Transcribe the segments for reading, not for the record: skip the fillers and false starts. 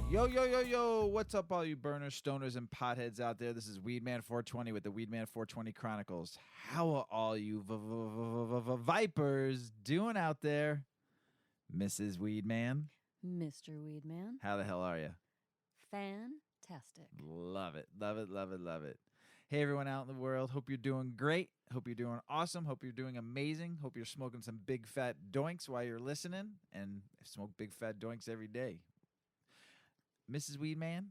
Yo, yo, yo, yo, what's up, all you burners, stoners, and potheads out there? This is Weedman420 with the Weedman420 Chronicles. How are all you vipers doing out there? Mrs. Weedman? Mr. Weedman. How the hell are you? Fantastic. Love it, love it, love it, love it. Hey, everyone out in the world. Hope you're doing great. Hope you're doing awesome. Hope you're doing amazing. Hope you're smoking some big fat doinks while you're listening, and smoke big fat doinks every day. Mrs. Weedman,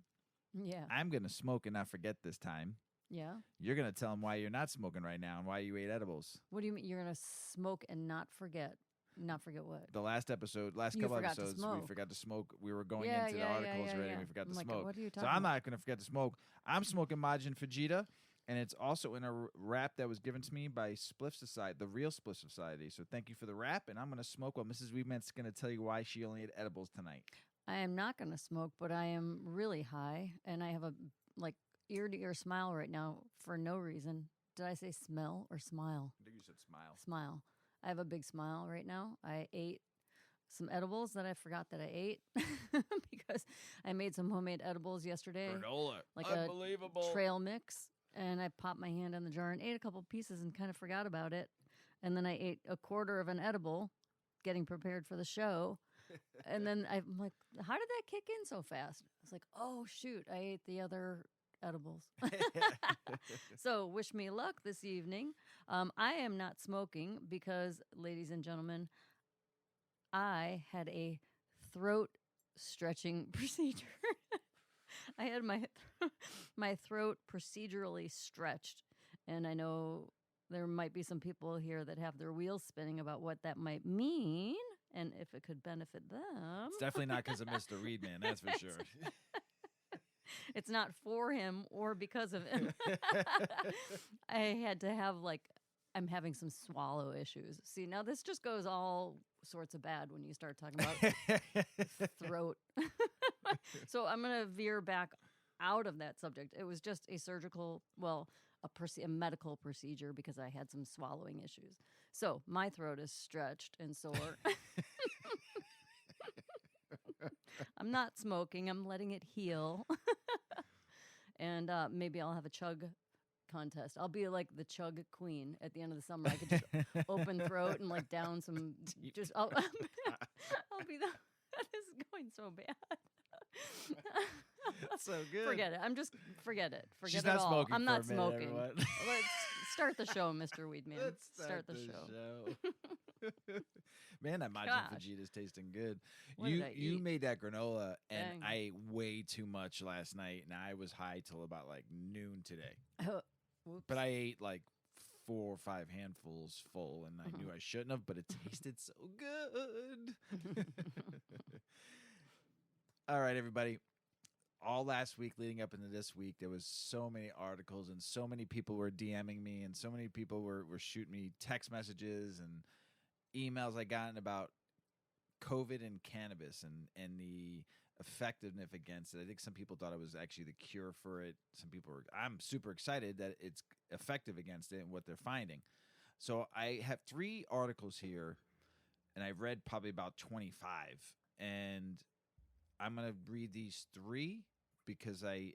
Yeah. I'm going to smoke and not forget this time. Yeah. You're going to tell them why you're not smoking right now and why you ate edibles. What do you mean you're going to smoke and not forget? Not forget what? The last couple episodes, we forgot to smoke. We were going into the articles already and we forgot to smoke. What are you talking so I'm about? not going to forget to smoke. I'm smoking Majin Fajita, and it's also in a wrap that was given to me by Spliff Society, the real Spliff Society. So thank you for the wrap, and I'm going to smoke while Mrs. Weedman's going to tell you why she only ate edibles tonight. I am not going to smoke, but I am really high, and I have a ear-to-ear smile right now for no reason. Did I say smell or smile? I think you said smile. Smile. I have a big smile right now. I ate some edibles that I forgot that I ate because I made some homemade edibles yesterday. Granola. Like Unbelievable. a trail mix. And I popped my hand in the jar and ate a couple pieces and kind of forgot about it. And then I ate a quarter of an edible, getting prepared for the show. And then I'm like, how did that kick in so fast? I was like, oh, shoot, I ate the other edibles. So wish me luck this evening. I am not smoking because, ladies and gentlemen, I had a throat stretching procedure. I had my throat procedurally stretched, and I know there might be some people here that have their wheels spinning about what that might mean and if it could benefit them. It's definitely not because of Mr. Weedman, that's for sure. It's not for him or because of him. I had to have I'm having some swallow issues. See, now this just goes all sorts of bad when you start talking about throat. So I'm going to veer back out of that subject. It was just a surgical, a medical procedure because I had some swallowing issues. So my throat is stretched and sore. I'm not smoking. I'm letting it heal. And maybe I'll have a chug contest. I'll be like the chug queen at the end of the summer. I could just open throat and down some. I'll be the. This is going so bad. That's so good. Forget it. Forget it. Forget She's it not all. smoking I'm for not a minute, smoking. everyone. Let's start the show, Mr. Weedman. Let's start the show. Man, that Majin Fajita is tasting good. What did I You eat? made that granola, and Dang. I ate way too much last night, and I was high till about noon today. Whoops. But I ate 4 or 5 handfuls full, and I knew I shouldn't have, but it tasted so good. All right, everybody. All last week leading up into this week, there was so many articles and so many people were DMing me and so many people were shooting me text messages and emails I gotten about COVID and cannabis and the effectiveness against it. I think some people thought it was actually the cure for it. Some people were. I'm super excited that it's effective against it and what they're finding. So I have 3 articles here, and I've read probably about 25, and I'm going to read these 3 because a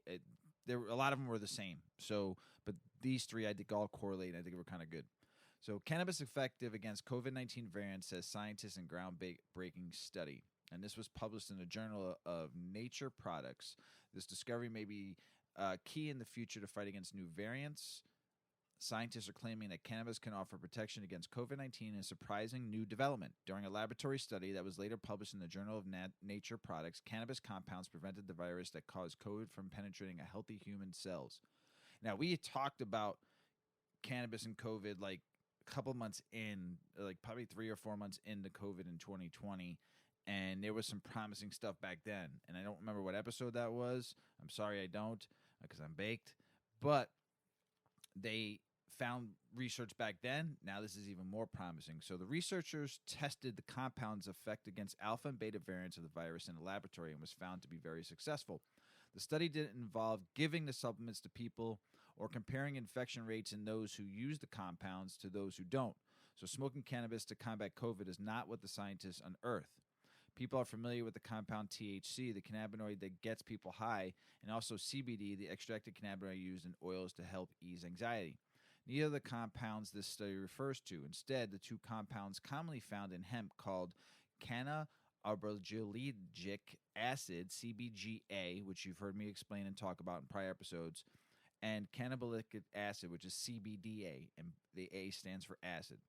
lot of them were the same. So, but these 3 I think all correlate, and I think were kind of good. So, cannabis effective against COVID-19 variants, says scientists in groundbreaking study. And this was published in the Journal of Nature Products. This discovery may be key in the future to fight against new variants. Scientists are claiming that cannabis can offer protection against COVID-19 in a surprising new development. During a laboratory study that was later published in the Journal of Nature Products, cannabis compounds prevented the virus that caused COVID from penetrating a healthy human cells. Now, we had talked about cannabis and COVID a couple months in, probably 3 or 4 months into COVID in 2020, and there was some promising stuff back then. And I don't remember what episode that was. I'm sorry I don't, because I'm baked. But they found research back then. Now this is even more promising. So the researchers tested the compound's effect against alpha and beta variants of the virus in a laboratory and was found to be very successful. The study didn't involve giving the supplements to people or comparing infection rates in those who use the compounds to those who don't. So smoking cannabis to combat COVID is not what the scientists unearthed. People are familiar with the compound THC, the cannabinoid that gets people high, and also CBD, the extracted cannabinoid used in oils to help ease anxiety. Neither of the compounds this study refers to. Instead, the two compounds commonly found in hemp called cannabigerolic acid, CBGA, which you've heard me explain and talk about in prior episodes, and cannabinoic acid, which is CBDA, and the A stands for acid,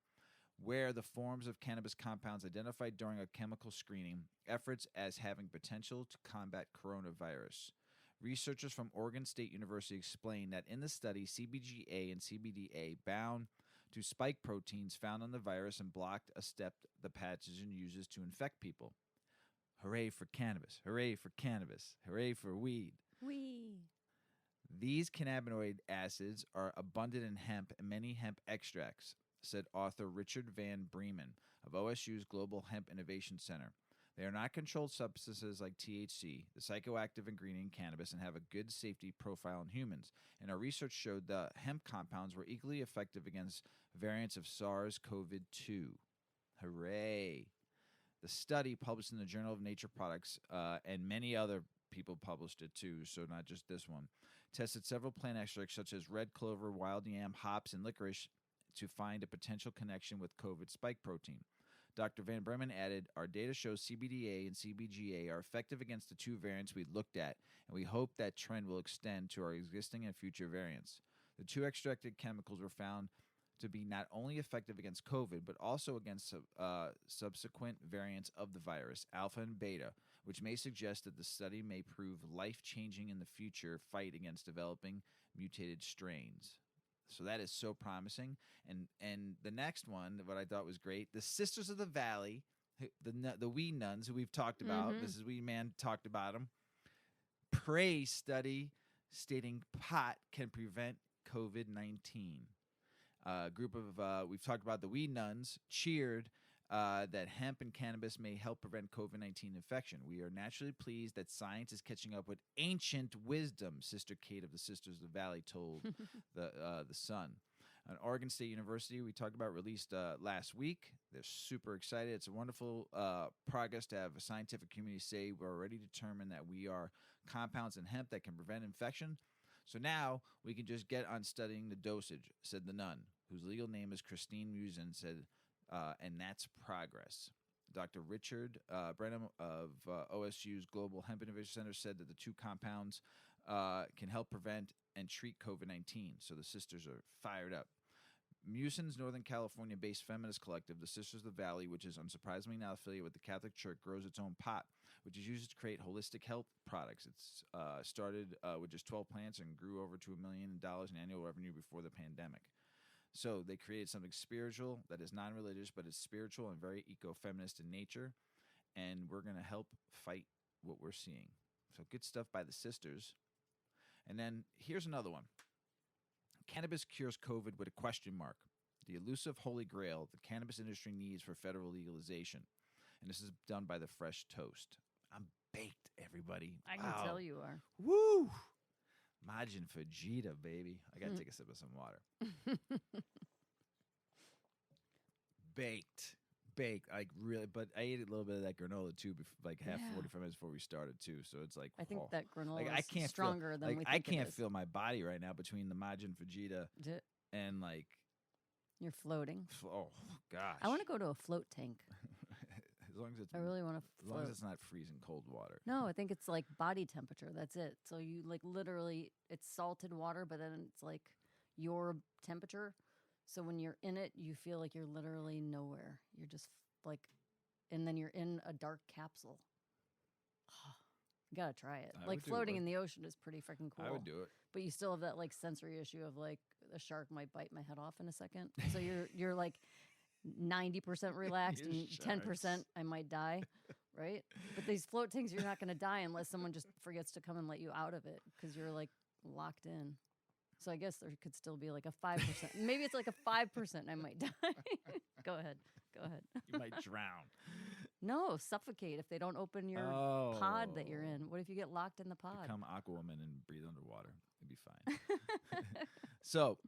where the forms of cannabis compounds identified during a chemical screening efforts as having potential to combat coronavirus. Researchers from Oregon State University explained that in the study, CBGA and CBDA bound to spike proteins found on the virus and blocked a step the pathogen uses to infect people. Hooray for cannabis. Hooray for cannabis. Hooray for weed. Wee. These cannabinoid acids are abundant in hemp and many hemp extracts, said author Richard Van Bremen of OSU's Global Hemp Innovation Center. They are not controlled substances like THC, the psychoactive ingredient in cannabis, and have a good safety profile in humans. And our research showed the hemp compounds were equally effective against variants of SARS-CoV-2. Hooray! The study, published in the Journal of Nature Products, and many other people published it too, so not just this one, tested several plant extracts such as red clover, wild yam, hops, and licorice to find a potential connection with COVID spike protein. Dr. Van Bremen added, our data shows CBDA and CBGA are effective against the two variants we looked at, and we hope that trend will extend to our existing and future variants. The two extracted chemicals were found to be not only effective against COVID, but also against subsequent variants of the virus, alpha and beta, which may suggest that the study may prove life-changing in the future fight against developing mutated strains. So that is so promising. And the next one, what I thought was great, the Sisters of the Valley, the Weed Nuns, who we've talked about, Mrs Weedman talked about them, praise study stating pot can prevent COVID-19. A group of, we've talked about the Weed Nuns, cheered that hemp and cannabis may help prevent COVID-19 infection. We are naturally pleased that science is catching up with ancient wisdom, Sister Kate of the Sisters of the Valley told the Sun. An Oregon State University we talked about released last week. They're super excited. It's a wonderful progress to have a scientific community say we're already determined that we are compounds in hemp that can prevent infection. So now we can just get on studying the dosage, said the nun, whose legal name is Christine Musin, said, and that's progress. Dr. Richard Brenham of OSU's Global Hemp Innovation Center said that the two compounds can help prevent and treat COVID-19. So the sisters are fired up. Musin's Northern California-based feminist collective, the Sisters of the Valley, which is unsurprisingly now affiliated with the Catholic Church, grows its own pot, which is used to create holistic health products. It's started with just 12 plants and grew over to $1 million in annual revenue before the pandemic. So they created something spiritual that is non-religious, but it's spiritual and very eco-feminist in nature, and we're going to help fight what we're seeing. So good stuff by the sisters. And then here's another one. Cannabis cures COVID with a question mark. The elusive holy grail the cannabis industry needs for federal legalization. And this is done by the Fresh Toast. I'm baked, everybody. I can tell you are. Woo! Majin Fajita, baby. I got to take a sip of some water. Baked. Like really, but I ate a little bit of that granola too, like 45 minutes before we started too. So it's like, I think that granola like, is stronger than we think I can't it is. feel my body right now between the Majin Fajita and like. You're floating. Oh gosh. I want to go to a float tank. As long as it's, I really want to as float. long as it's not freezing cold water. No, I think it's like body temperature. That's it. So you like literally, it's salted water, but then it's like your temperature. So when you're in it, you feel like you're literally nowhere. You're just like, and then you're in a dark capsule. You gotta try it. I Like would do floating it. in the ocean is pretty freaking cool. I would do it. But you still have that like sensory issue of like a shark might bite my head off in a second. So you're like 90% relaxed and 10% I might die, right? But these float tanks, you're not going to die unless someone just forgets to come and let you out of it because you're like locked in. So I guess there could still be like a 5%. Maybe it's like a 5% I might die. Go ahead. You might drown. No, suffocate if they don't open your pod that you're in. What if you get locked in the pod? Become Aquawoman and breathe underwater. It'd be fine. So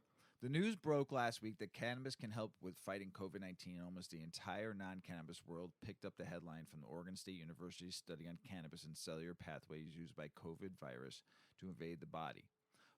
The news broke last week that cannabis can help with fighting COVID-19. Almost the entire non-cannabis world picked up the headline from the Oregon State University's study on cannabis and cellular pathways used by COVID virus to invade the body.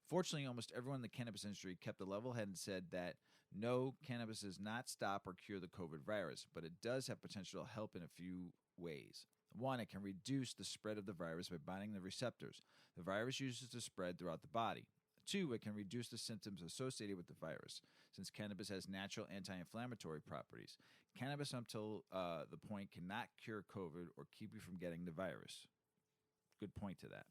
Fortunately, almost everyone in the cannabis industry kept a level head and said that no, cannabis does not stop or cure the COVID virus, but it does have potential to help in a few ways. One, it can reduce the spread of the virus by binding the receptors the virus uses to spread throughout the body. Two, it can reduce the symptoms associated with the virus, since cannabis has natural anti-inflammatory properties. Cannabis, until the point, cannot cure COVID or keep you from getting the virus. Good point to that.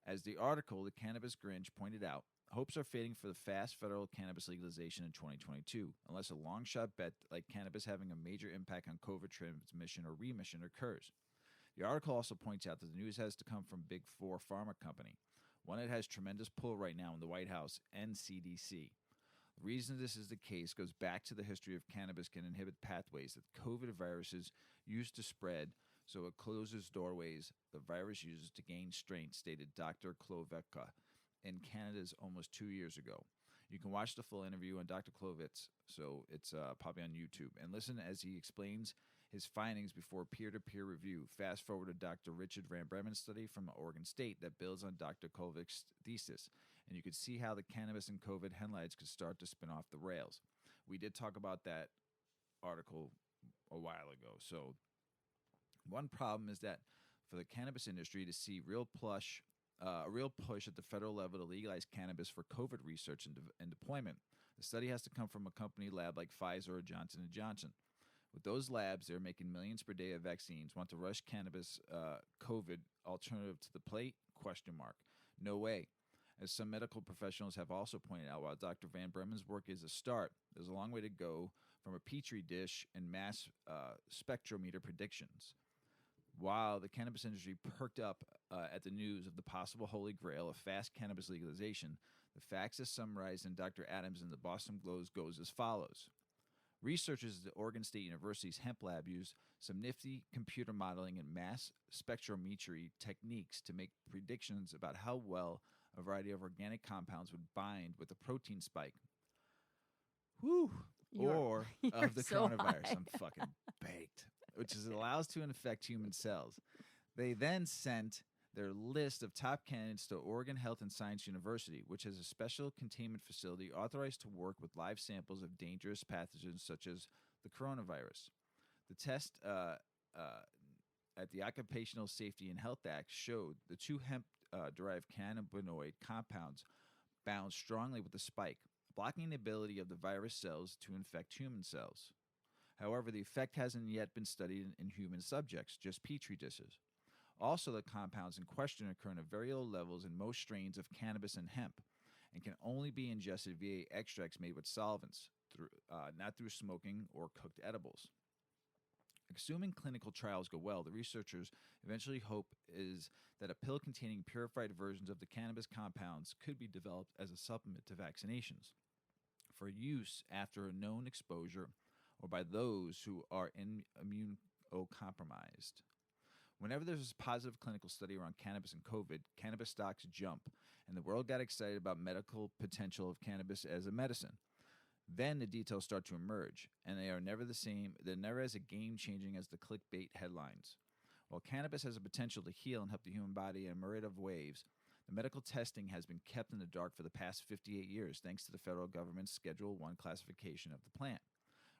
As the article, The Cannabis Grinch, pointed out, hopes are fading for the fast federal cannabis legalization in 2022, unless a long-shot bet like cannabis having a major impact on COVID transmission or remission occurs. The article also points out that the news has to come from Big Four pharma company, one that has tremendous pull right now in the White House and CDC. The reason this is the case goes back to the history of cannabis can inhibit pathways that COVID viruses use to spread, so it closes doorways the virus uses to gain strength, stated Dr. Klovecka in Canada's almost 2 years ago. You can watch the full interview on Dr. Klovitz, so it's probably on YouTube, and listen as he explains his findings before peer-to-peer review. Fast forward to Dr. Richard Van Bremen's study from Oregon State that builds on Dr. Kovik's thesis, and you could see how the cannabis and COVID headlines could start to spin off the rails. We did talk about that article a while ago. So one problem is that for the cannabis industry to see a real push at the federal level to legalize cannabis for COVID research and deployment, the study has to come from a company lab like Pfizer or Johnson & Johnson. With those labs, they're making millions per day of vaccines. Want to rush cannabis COVID alternative to the plate? Question mark. No way. As some medical professionals have also pointed out, while Dr. Van Bremen's work is a start, there's a long way to go from a petri dish and mass spectrometer predictions. While the cannabis industry perked up at the news of the possible holy grail of fast cannabis legalization, the facts as summarized in Dr. Adams in the Boston Globe goes as follows. Researchers at the Oregon State University's hemp lab used some nifty computer modeling and mass spectrometry techniques to make predictions about how well a variety of organic compounds would bind with a protein spike. Or of the so coronavirus. high. I'm fucking baked. Which allows to infect human cells. They then sent their list of top candidates to Oregon Health and Science University, which has a special containment facility authorized to work with live samples of dangerous pathogens such as the coronavirus. The test at the Occupational Safety and Health Act showed the two hemp-derived cannabinoid compounds bound strongly with the spike, blocking the ability of the virus cells to infect human cells. However, the effect hasn't yet been studied in human subjects, just petri dishes. Also, the compounds in question occur at very low levels in most strains of cannabis and hemp, and can only be ingested via extracts made with solvents, not through smoking or cooked edibles. Assuming clinical trials go well, the researchers eventually hope is that a pill containing purified versions of the cannabis compounds could be developed as a supplement to vaccinations for use after a known exposure or by those who are immunocompromised. Whenever there's a positive clinical study around cannabis and COVID, cannabis stocks jump, and the world got excited about medical potential of cannabis as a medicine. Then the details start to emerge, and they are never the same. They're never as game-changing as the clickbait headlines. While cannabis has a potential to heal and help the human body in a myriad of ways, the medical testing has been kept in the dark for the past 58 years thanks to the federal government's Schedule I classification of the plant.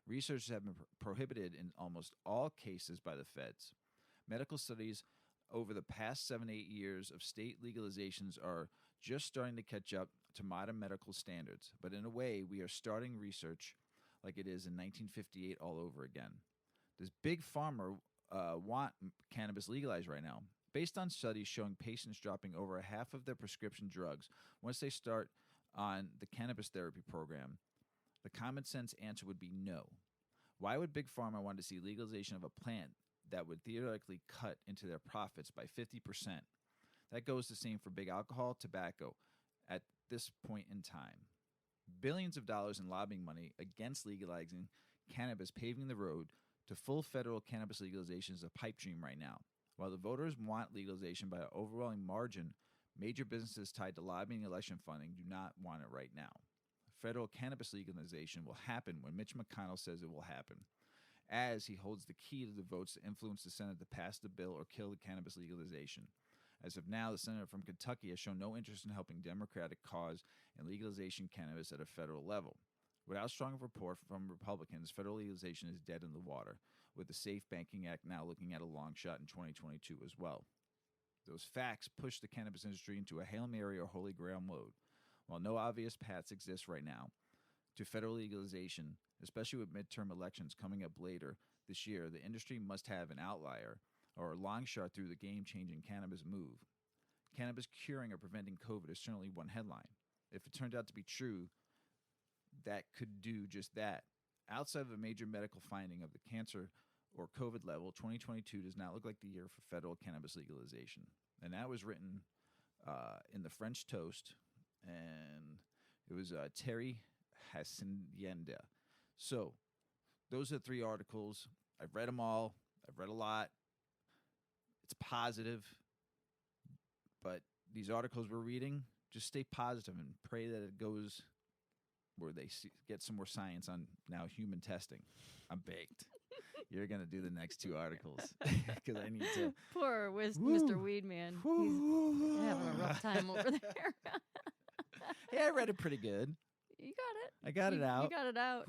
Research have been prohibited in almost all cases by the feds. Medical studies over the past 7 to 8 years of state legalizations are just starting to catch up to modern medical standards, but in a way, we are starting research like it is in 1958 all over again. Does Big Pharma want cannabis legalized right now? Based on studies showing patients dropping over half of their prescription drugs once they start on the cannabis therapy program, the common sense answer would be no. Why would Big Pharma want to see legalization of a plant that would theoretically cut into their profits by 50%? That goes the same for big alcohol, tobacco at this point in time. Billions of dollars in lobbying money against legalizing cannabis paving the road to full federal cannabis legalization is a pipe dream right now. While the voters want legalization by an overwhelming margin, major businesses tied to lobbying and election funding do not want it right now. federal cannabis legalization will happen when Mitch McConnell says it will happen, as he holds the key to the votes to influence the Senate to pass the bill or kill the cannabis legalization. As of now, the senator from Kentucky has shown no interest in helping Democratic cause in legalization cannabis at a federal level. Without strong support from Republicans, federal legalization is dead in the water, with the SAFE Banking Act now looking at a long shot in 2022 as well. Those facts push the cannabis industry into a Hail Mary or Holy Grail mode. While no obvious paths exist right now to federal legalization, especially with midterm elections coming up later this year, the industry must have an outlier or a long shot through the game-changing cannabis move. Cannabis curing or preventing COVID is certainly one headline. If it turned out to be true, that could do just that. Outside of a major medical finding of the cancer or COVID level, 2022 does not look like the year for federal cannabis legalization. And that was written in the French Toast, and it was Terry Hacienda. So those are 3 articles. I've read them all. I've read a lot. It's positive. But these articles we're reading, just stay positive and pray that it goes where they get some more science on now human testing. I'm baked. You're going to do the next 2 articles because I need to. Poor Mr. Weedman. He's having a rough time over there. Yeah, I read it pretty good. You got it. I got it out. You got it out.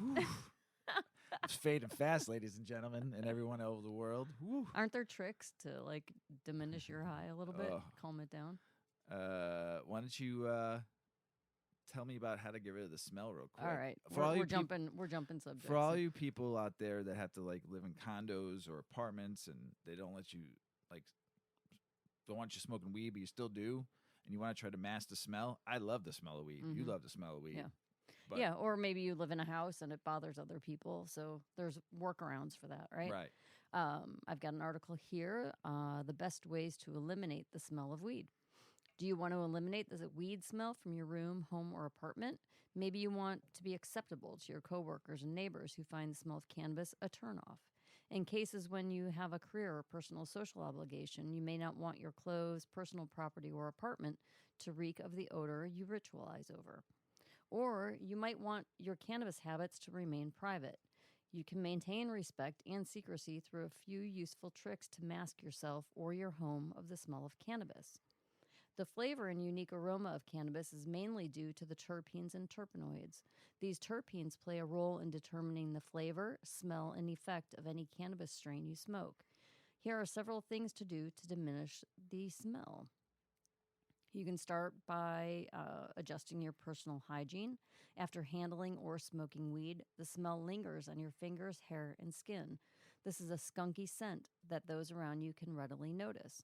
It's fading fast, ladies and gentlemen, and everyone over the world. Woo. Aren't there tricks to like diminish your high a little bit, calm it down? Why don't you tell me about how to get rid of the smell real quick? All right, we're jumping subjects. For all you people out there that have to like live in condos or apartments and they don't let you don't want you smoking weed, but you still do, and you want to try to mask the smell. I love the smell of weed. Mm-hmm. You love the smell of weed. Yeah. But yeah, or maybe you live in a house and it bothers other people. So there's workarounds for that, right? Right. I've got an article here, the best ways to eliminate the smell of weed. Do you want to eliminate the weed smell from your room, home, or apartment? Maybe you want to be acceptable to your coworkers and neighbors who find the smell of cannabis a turnoff. In cases when you have a career or personal social obligation, you may not want your clothes, personal property, or apartment to reek of the odor you ritualize over. Or you might want your cannabis habits to remain private. You can maintain respect and secrecy through a few useful tricks to mask yourself or your home of the smell of cannabis. The flavor and unique aroma of cannabis is mainly due to the terpenes and terpenoids. These terpenes play a role in determining the flavor, smell, and effect of any cannabis strain you smoke. Here are several things to do to diminish the smell. You can start by adjusting your personal hygiene. After handling or smoking weed, the smell lingers on your fingers, hair, and skin. This is a skunky scent that those around you can readily notice.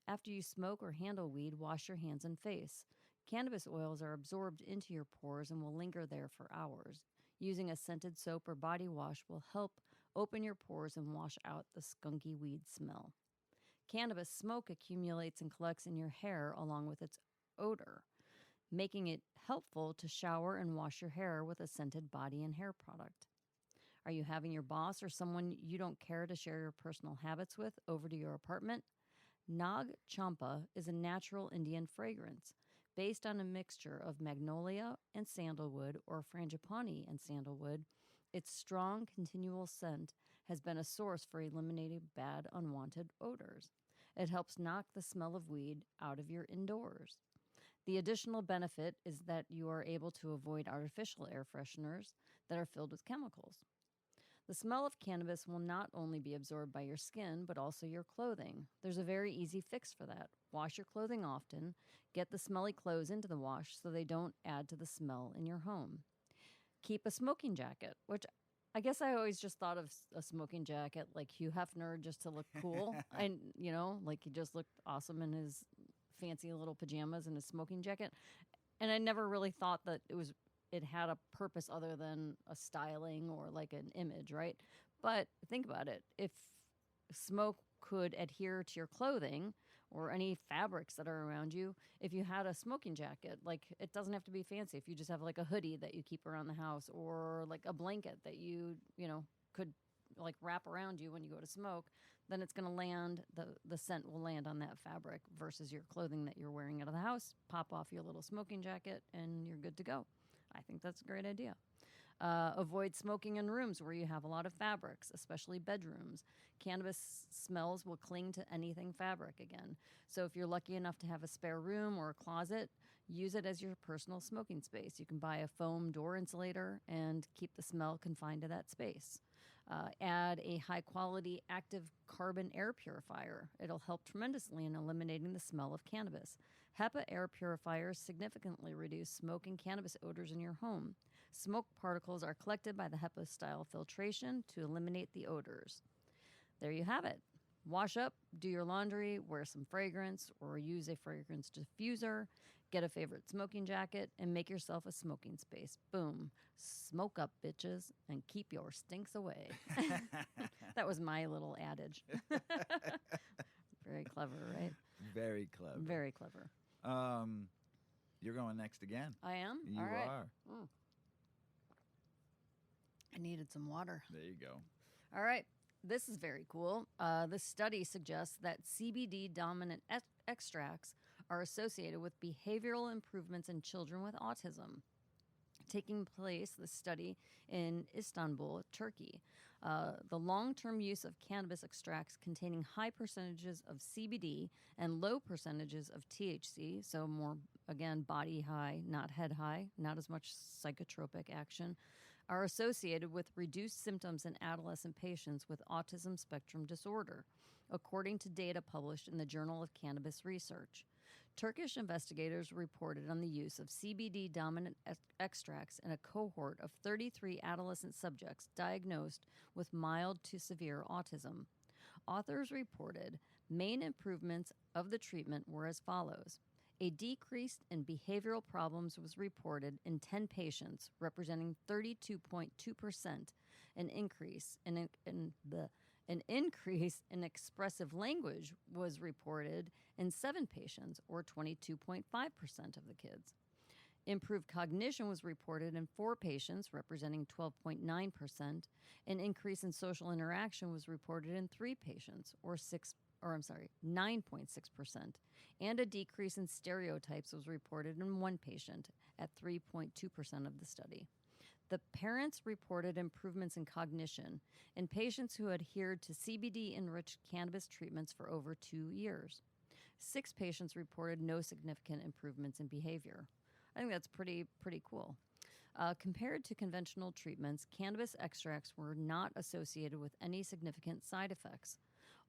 After you smoke or handle weed, wash your hands and face. Cannabis oils are absorbed into your pores and will linger there for hours. Using a scented soap or body wash will help open your pores and wash out the skunky weed smell. Cannabis smoke accumulates and collects in your hair along with its odor, making it helpful to shower and wash your hair with a scented body and hair product. Are you having your boss or someone you don't care to share your personal habits with over to your apartment? Nag Champa is a natural Indian fragrance based on a mixture of magnolia and sandalwood or frangipani and sandalwood. Its strong, continual scent has been a source for eliminating bad, unwanted odors. It helps knock the smell of weed out of your indoors. The additional benefit is that you are able to avoid artificial air fresheners that are filled with chemicals. The smell of cannabis will not only be absorbed by your skin, but also your clothing. There's a very easy fix for that. Wash your clothing often. Get the smelly clothes into the wash so they don't add to the smell in your home. Keep a smoking jacket, which I guess I always just thought of a smoking jacket like Hugh Hefner just to look cool. And, you know, like he just looked awesome in his fancy little pajamas and his smoking jacket. And I never really thought that it had a purpose other than a styling or like an image, right? But think about it. If smoke could adhere to your clothing or any fabrics that are around you, if you had a smoking jacket, like it doesn't have to be fancy. If you just have like a hoodie that you keep around the house or like a blanket that you could like wrap around you when you go to smoke, then it's going to land, the scent will land on that fabric versus your clothing that you're wearing out of the house. Pop off your little smoking jacket and you're good to go. I think that's a great idea. Avoid smoking in rooms where you have a lot of fabrics, especially bedrooms. Cannabis smells will cling to anything fabric again. So if you're lucky enough to have a spare room or a closet, use it as your personal smoking space. You can buy a foam door insulator and keep the smell confined to that space. Add a high-quality active carbon air purifier. It'll help tremendously in eliminating the smell of cannabis. HEPA air purifiers significantly reduce smoke and cannabis odors in your home. Smoke particles are collected by the HEPA-style filtration to eliminate the odors. There you have it. Wash up, do your laundry, wear some fragrance, or use a fragrance diffuser, get a favorite smoking jacket, and make yourself a smoking space. Boom. Smoke up, bitches, and keep your stinks away. That was my little adage. Very clever, right? Very clever. Very clever. You're going next again. I am? You All right. are. I needed some water. There you go. All right. This is very cool. This study suggests that CBD dominant extracts are associated with behavioral improvements in children with autism. Taking place, this study in Istanbul, Turkey. The long-term use of cannabis extracts containing high percentages of CBD and low percentages of THC, so more, again, body high, not head high, not as much psychotropic action, are associated with reduced symptoms in adolescent patients with autism spectrum disorder, according to data published in the Journal of Cannabis Research. Turkish investigators reported on the use of CBD-dominant extracts in a cohort of 33 adolescent subjects diagnosed with mild to severe autism. Authors reported main improvements of the treatment were as follows. A decrease in behavioral problems was reported in 10 patients, representing 32.2%. An increase in expressive language was reported in 7 patients, or 22.5% of the kids. Improved cognition was reported in 4 patients, representing 12.9%. An increase in social interaction was reported in 3 patients, or 9.6%. And a decrease in stereotypes was reported in 1 patient at 3.2% of the study. The parents reported improvements in cognition in patients who adhered to CBD-enriched cannabis treatments for over 2 years. 6 patients reported no significant improvements in behavior. I think that's pretty cool. Compared to conventional treatments, cannabis extracts were not associated with any significant side effects,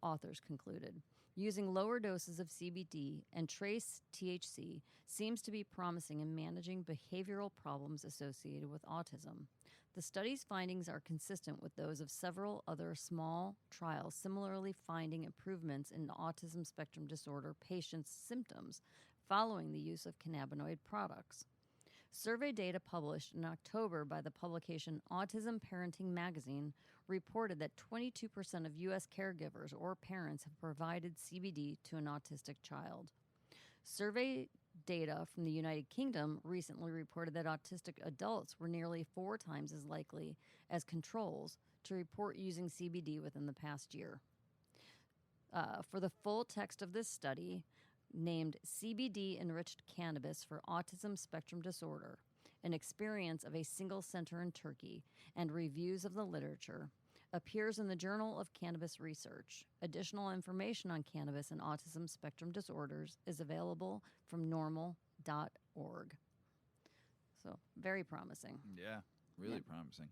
authors concluded. Using lower doses of CBD and trace THC seems to be promising in managing behavioral problems associated with autism. The study's findings are consistent with those of several other small trials similarly finding improvements in autism spectrum disorder patients' symptoms following the use of cannabinoid products. Survey data published in October by the publication Autism Parenting Magazine reported that 22% of U.S. caregivers or parents have provided CBD to an autistic child. Survey data from the United Kingdom recently reported that autistic adults were nearly 4 times as likely as controls to report using CBD within the past year. For the full text of this study, named CBD-Enriched Cannabis for Autism Spectrum Disorder, an experience of a single center in Turkey, and reviews of the literature, appears in the Journal of Cannabis Research. Additional information on cannabis and autism spectrum disorders is available from normal.org. So, very promising. Yeah, really promising.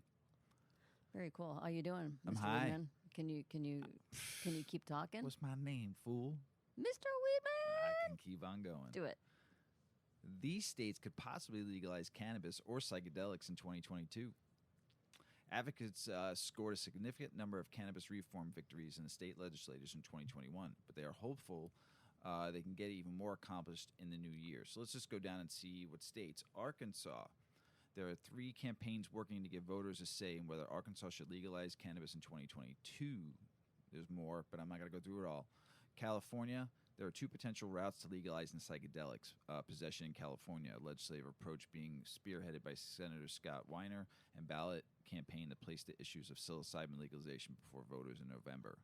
Very cool. How you doing, I'm Mr. high. Weedman? Can you keep talking? What's my name, fool? Mr. Weedman? I can keep on going. Do it. These states could possibly legalize cannabis or psychedelics in 2022. Advocates scored a significant number of cannabis reform victories in the state legislatures in 2021, but they are hopeful they can get even more accomplished in the new year. So let's just go down and see what states. Arkansas. There are 3 campaigns working to give voters a say in whether Arkansas should legalize cannabis in 2022. There's more, but I'm not going to go through it all. California, there are 2 potential routes to legalizing psychedelics possession in California, a legislative approach being spearheaded by Senator Scott Weiner and ballot campaign to place the issues of psilocybin legalization before voters in November.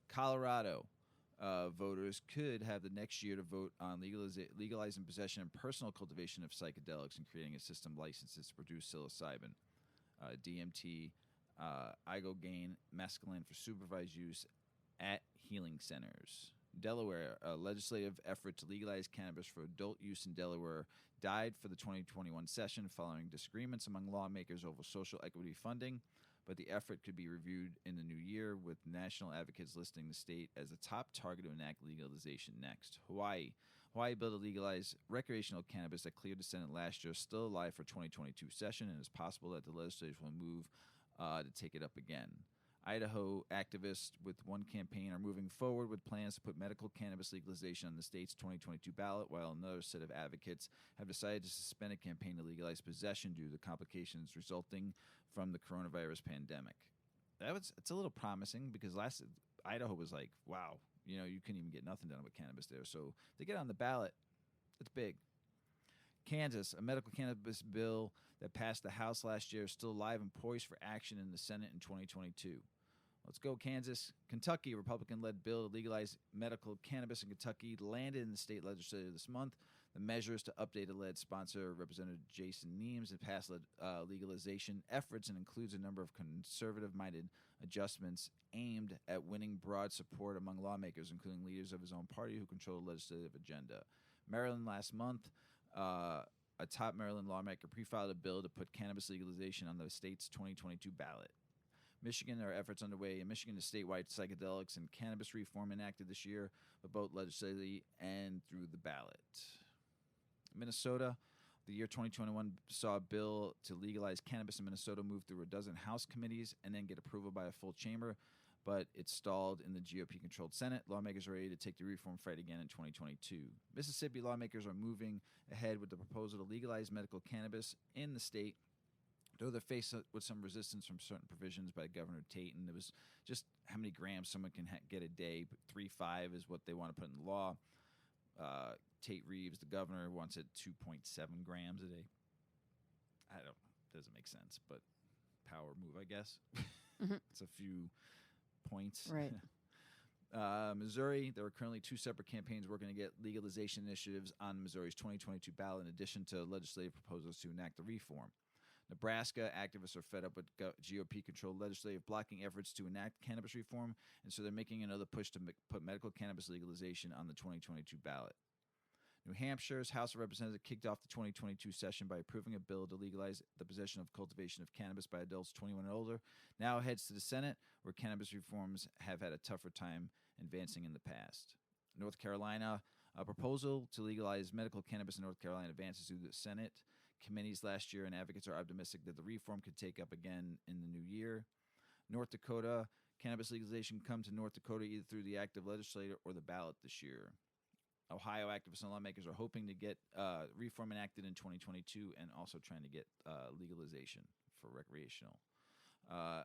Colorado, voters could have the next year to vote on legalizing possession and personal cultivation of psychedelics and creating a system licenses to produce psilocybin, DMT, ibogaine, mescaline for supervised use at healing centers. Delaware, a legislative effort to legalize cannabis for adult use in Delaware, died for the 2021 session following disagreements among lawmakers over social equity funding, but the effort could be reviewed in the new year, with national advocates listing the state as the top target to enact legalization next. Hawaii bill to legalize recreational cannabis that cleared the Senate last year is still alive for 2022 session, and it's possible that the legislature will move to take it up again. Idaho activists with one campaign are moving forward with plans to put medical cannabis legalization on the state's 2022 ballot, while another set of advocates have decided to suspend a campaign to legalize possession due to complications resulting from the coronavirus pandemic. It's a little promising because last Idaho was like, wow, you couldn't even get nothing done with cannabis there. So to get on the ballot, it's big. Kansas, a medical cannabis bill that passed the House last year, is still alive and poised for action in the Senate in 2022. Let's go, Kansas. Kentucky, a Republican-led bill to legalize medical cannabis in Kentucky landed in the state legislature this month. The measure is to update a lead sponsor, Representative Jason Nemes, and pass legalization efforts and includes a number of conservative-minded adjustments aimed at winning broad support among lawmakers, including leaders of his own party who control the legislative agenda. Maryland last month, a top Maryland lawmaker pre-filed a bill to put cannabis legalization on the state's 2022 ballot. Michigan, there are efforts underway in Michigan to statewide psychedelics and cannabis reform enacted this year, but both legislatively and through the ballot. Minnesota, the year 2021 saw a bill to legalize cannabis in Minnesota move through a dozen House committees and then get approval by a full chamber, but it stalled in the GOP-controlled Senate. Lawmakers are ready to take the reform fight again in 2022. Mississippi lawmakers are moving ahead with the proposal to legalize medical cannabis in the state, though they're faced with some resistance from certain provisions by Governor Tate, and it was just how many grams someone can get a day. 3.5 is what they want to put in the law. Tate Reeves, the governor, wants it 2.7 grams a day. Doesn't make sense, but power move, I guess. It's a few points. Right. Missouri, there are currently two separate campaigns working to get legalization initiatives on Missouri's 2022 ballot, in addition to legislative proposals to enact the reform. Nebraska activists are fed up with GOP-controlled legislative blocking efforts to enact cannabis reform, and so they're making another push to put medical cannabis legalization on the 2022 ballot. New Hampshire's House of Representatives kicked off the 2022 session by approving a bill to legalize the possession of cultivation of cannabis by adults 21 and older. Now heads to the Senate, where cannabis reforms have had a tougher time advancing in the past. North Carolina, a proposal to legalize medical cannabis in North Carolina advances through the Senate committees last year, and advocates are optimistic that the reform could take up again in the new year. North Dakota, cannabis legalization comes to North Dakota either through the active legislature or the ballot this year. Ohio activists and lawmakers are hoping to get reform enacted in 2022 and also trying to get legalization for recreational.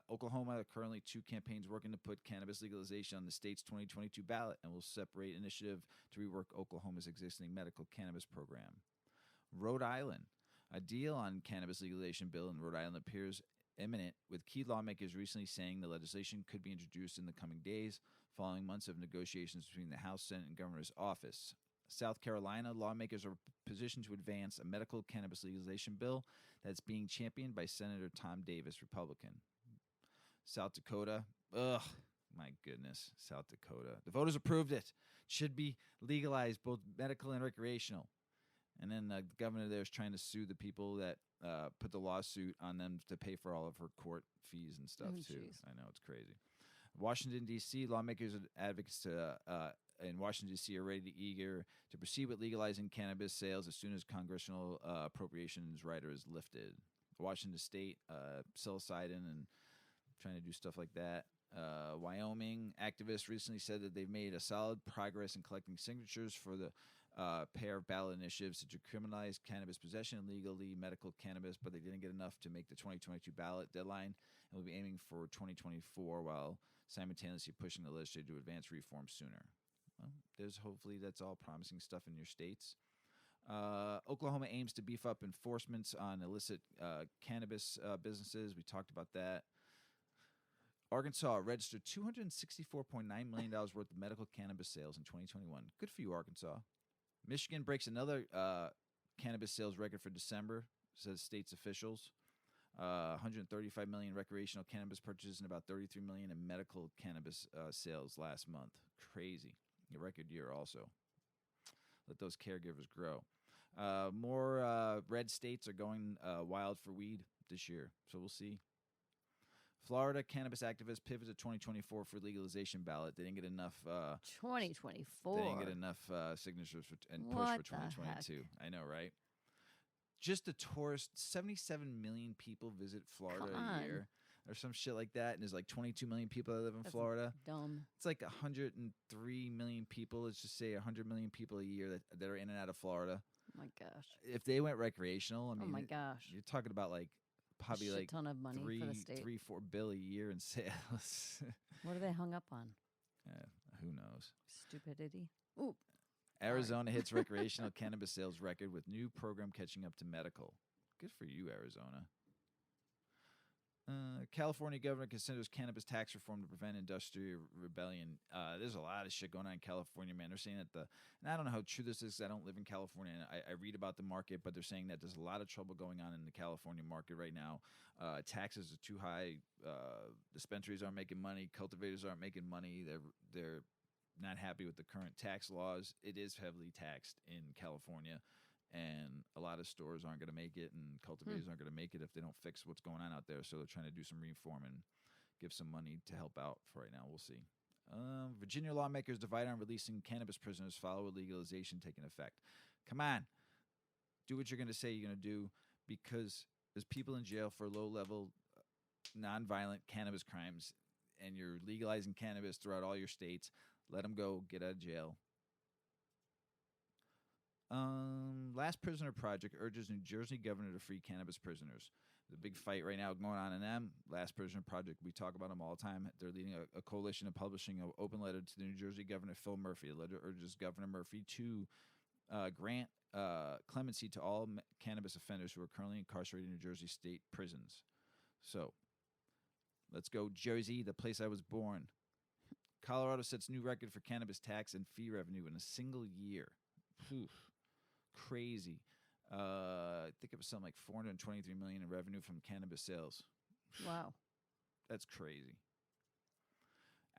Oklahoma, there are currently two campaigns working to put cannabis legalization on the state's 2022 ballot and will separate initiative to rework Oklahoma's existing medical cannabis program. Rhode Island, a deal on cannabis legalization bill in Rhode Island appears imminent, with key lawmakers recently saying the legislation could be introduced in the coming days, following months of negotiations between the House, Senate, and Governor's office. South Carolina, lawmakers are positioned to advance a medical cannabis legalization bill that's being championed by Senator Tom Davis, Republican. South Dakota, my goodness, South Dakota. The voters approved it. Should be legalized, both medical and recreational. And then the governor there is trying to sue the people that put the lawsuit on them to pay for all of her court fees and stuff, too. Geez. I know, it's crazy. Washington, D.C., lawmakers and advocates in Washington, D.C. are eager to proceed with legalizing cannabis sales as soon as congressional appropriations rider is lifted. Washington State, psilocybin and trying to do stuff like that. Wyoming activists recently said that they've made a solid progress in collecting signatures for the pair of ballot initiatives to decriminalize cannabis possession and legally medical cannabis, but they didn't get enough to make the 2022 ballot deadline and will be aiming for 2024 while simultaneously pushing the legislature to advance reform sooner. Well, hopefully that's all promising stuff in your states. Oklahoma aims to beef up enforcements on illicit cannabis businesses. We talked about that. Arkansas registered $264.9 million worth of medical cannabis sales in 2021. Good for you, Arkansas. Michigan breaks another cannabis sales record for December, says state's officials. 135 million recreational cannabis purchases and about 33 million in medical cannabis sales last month. Crazy. A record year also. Let those caregivers grow. More red states are going wild for weed this year, so we'll see. Florida cannabis activists pivot to 2024 for legalization ballot. They didn't get enough. 2024. They didn't get enough signatures and push What for 2022. the heck? I know, right? Just a tourist, 77 million people visit Florida a year, or some shit like that. And there's like 22 million people that live in Florida. Dumb. It's like 103 million people. Let's just say 100 million people a year that are in and out of Florida. Oh my gosh. If they went recreational, I mean, Oh my gosh. you're talking about like probably a shit like ton of money for the state. 3-4 bill a year in sales. What are they hung up on? Who knows? Stupidity. Ooh. Arizona hits recreational cannabis sales record with new program catching up to medical. Good for you, Arizona. California governor considers cannabis tax reform to prevent industrial rebellion. There's a lot of shit going on in California, man. They're saying that and I don't know how true this is 'cause I don't live in California, and I read about the market, but they're saying that there's a lot of trouble going on in the California market right now. Taxes are too high. Dispensaries aren't making money. Cultivators aren't making money. They're not happy with the current tax laws. It is heavily taxed in California, and a lot of stores aren't going to make it, and cultivators aren't going to make it if they don't fix what's going on out there. So they're trying to do some reform and give some money to help out for right now. We'll see. Virginia lawmakers divide on releasing cannabis prisoners following legalization taking effect. Come on. Do what you're going to say you're going to do, because there's people in jail for low-level, nonviolent cannabis crimes, and you're legalizing cannabis throughout all your states. Let them go. Get out of jail. Last Prisoner Project urges New Jersey governor to free cannabis prisoners. The big fight right now going on in them. Last Prisoner Project, we talk about them all the time. They're leading a coalition of publishing an open letter to the New Jersey governor, Phil Murphy. The letter urges Governor Murphy to grant clemency to all cannabis offenders who are currently incarcerated in New Jersey state prisons. So, let's go Jersey, the place I was born. Colorado sets new record for cannabis tax and fee revenue in a single year. Oof. Crazy. I think it was something like $423 million in revenue from cannabis sales. Wow. That's crazy.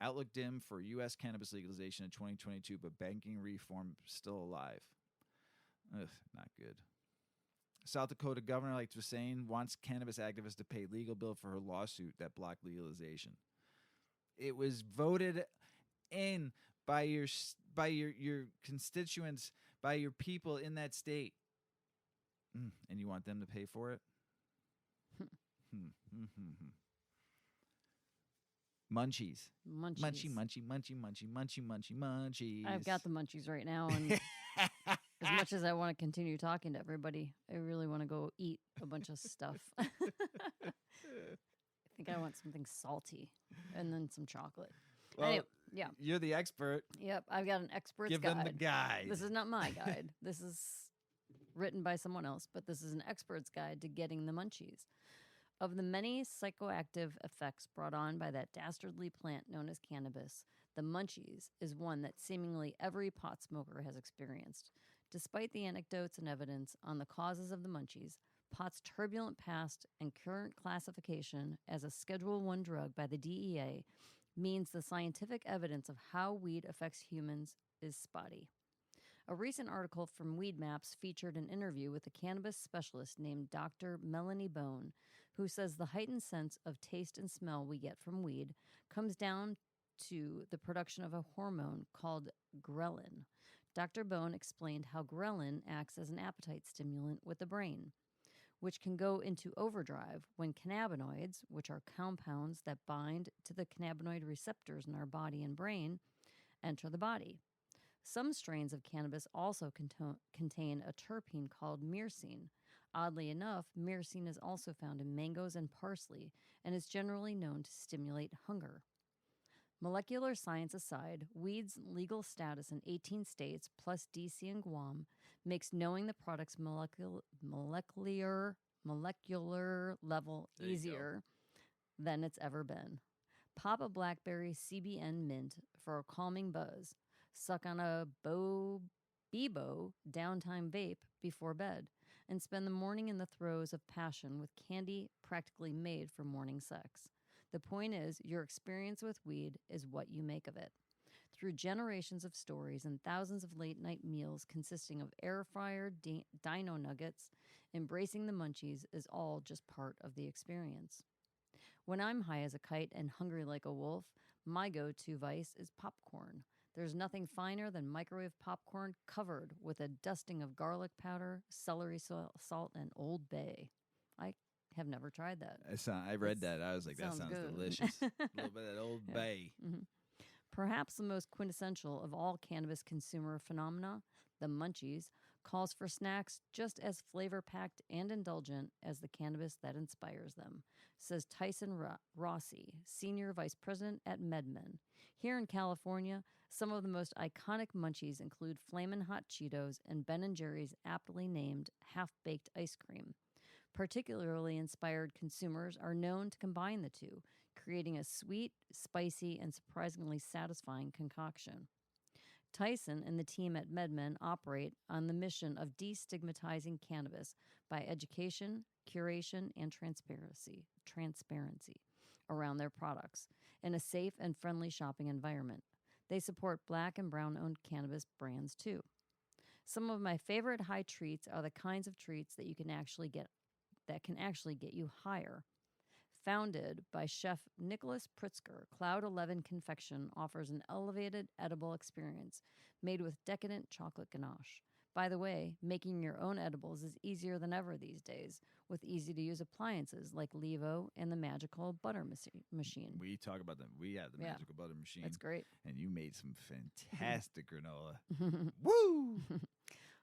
Outlook dim for U.S. cannabis legalization in 2022, but banking reform still alive. Ugh, not good. South Dakota governor, like was saying, wants cannabis activists to pay legal bill for her lawsuit that blocked legalization. It was voted in by your constituents, by your people in that state. And you want them to pay for it? Munchies. Munchies. Munchies. I've got the munchies right now, and as much as I want to continue talking to everybody, I really want to go eat a bunch of stuff. I think I want something salty and then some chocolate. Well, anyway, yeah. You're the expert. Yep, I've got an expert's Give guide. them the guide. This is not my guide. This is written by someone else, but this is an expert's guide to getting the munchies. Of the many psychoactive effects brought on by that dastardly plant known as cannabis, the munchies is one that seemingly every pot smoker has experienced. Despite the anecdotes and evidence on the causes of the munchies, pot's turbulent past and current classification as a Schedule I drug by the DEA means the scientific evidence of how weed affects humans is spotty. A recent article from Weed Maps featured an interview with a cannabis specialist named Dr. Melanie Bone, who says the heightened sense of taste and smell we get from weed comes down to the production of a hormone called ghrelin. Dr. Bone explained how ghrelin acts as an appetite stimulant with the brain, which can go into overdrive when cannabinoids, which are compounds that bind to the cannabinoid receptors in our body and brain, enter the body. Some strains of cannabis also contain a terpene called myrcene. Oddly enough, myrcene is also found in mangoes and parsley and is generally known to stimulate hunger. Molecular science aside, weed's legal status in 18 states, plus DC and Guam, makes knowing the product's molecular level easier than it's ever been. Pop a blackberry CBN mint for a calming buzz. Suck on a Bebo downtime vape before bed. And spend the morning in the throes of passion with candy practically made for morning sex. The point is, your experience with weed is what you make of it. Through generations of stories and thousands of late-night meals consisting of air-fryer dino nuggets, embracing the munchies is all just part of the experience. When I'm high as a kite and hungry like a wolf, my go-to vice is popcorn. There's nothing finer than microwave popcorn covered with a dusting of garlic powder, celery salt, and Old Bay. I have never tried that. I read that. I was like, that sounds good. delicious. A little bit of that Old Bay. Mm-hmm. Perhaps the most quintessential of all cannabis consumer phenomena, the munchies, calls for snacks just as flavor-packed and indulgent as the cannabis that inspires them, says Tyson Rossi, Senior Vice President at MedMen. Here in California, some of the most iconic munchies include Flamin' Hot Cheetos and Ben & Jerry's aptly named half-baked ice cream. Particularly inspired consumers are known to combine the two, creating a sweet, spicy, and surprisingly satisfying concoction. Tyson and the team at MedMen operate on the mission of destigmatizing cannabis by education, curation, and transparency around their products in a safe and friendly shopping environment. They support Black and Brown-owned cannabis brands, too. Some of my favorite high treats are the kinds of treats that can actually get you higher. Founded by Chef Nicholas Pritzker, Cloud 11 Confection offers an elevated edible experience made with decadent chocolate ganache. By the way, making your own edibles is easier than ever these days, with easy-to-use appliances like Levo and the magical butter machine. We talk about them. We have the magical butter machine. That's great. And you made some fantastic granola. Woo!